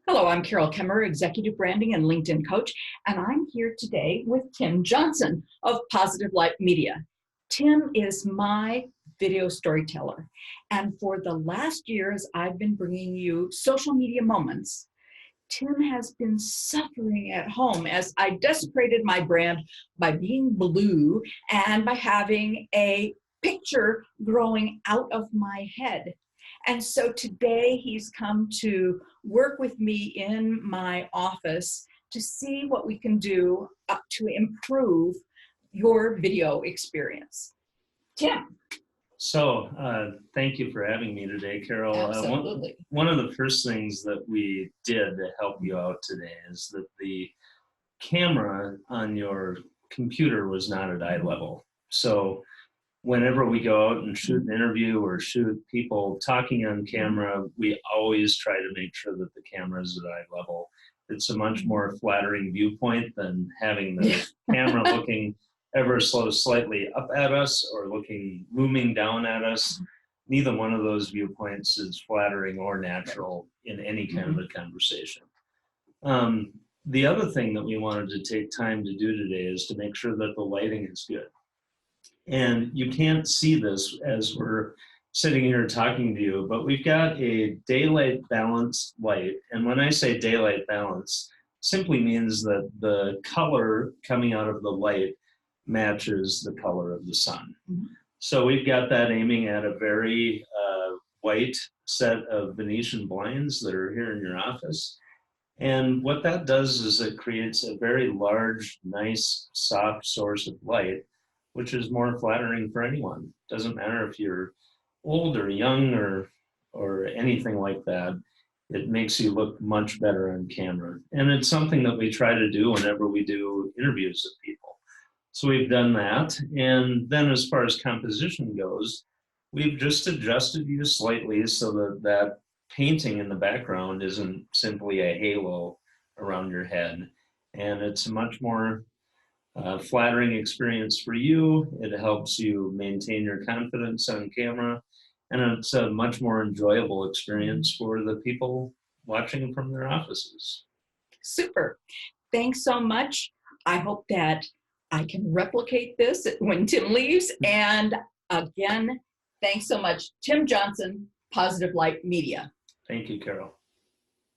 Hello, I'm Carol Kaemmerer, Executive Branding and LinkedIn Coach, and I'm here today with Tim Johnson of Positive Light Media. Tim is my video storyteller, and for the last years, I've been bringing you social media moments. Tim has been suffering at home as I desecrated my brand by being blue and by having a picture growing out of my head. And so today he's come to work with me in my office to see what we can do to improve your video experience. Tim. Thank you for having me today, Carol. Absolutely. One of the first things that we did to help you out today is that the camera on your computer was not at eye level. So whenever we go out and shoot an interview or shoot people talking on camera, we always try to make sure that the camera is at eye level. It's a much more flattering viewpoint than having the camera looking ever so slightly up at us or looming down at us. Neither one of those viewpoints is flattering or natural in any kind of a conversation. The other thing that we wanted to take time to do today is to make sure that the lighting is good. And you can't see this as we're sitting here talking to you, but we've got a daylight balanced light. And when I say daylight balance, simply means that the color coming out of the light matches the color of the sun. So we've got that aiming at a very white set of Venetian blinds that are here in your office. And what that does is it creates a very large, nice, soft source of light, which is more flattering for anyone. Doesn't matter if you're old or young or anything like that. It makes you look much better on camera. And it's something that we try to do whenever we do interviews with people. So we've done that. And then as far as composition goes, we've just adjusted you slightly so that that painting in the background isn't simply a halo around your head. And it's a much more flattering experience for you. It helps you maintain your confidence on camera, and it's a much more enjoyable experience for the people watching from their offices. Super. Thanks so much. I hope that I can replicate this when Tim leaves. And again, thanks so much, Tim Johnson, Positive Light Media. Thank you, Carol.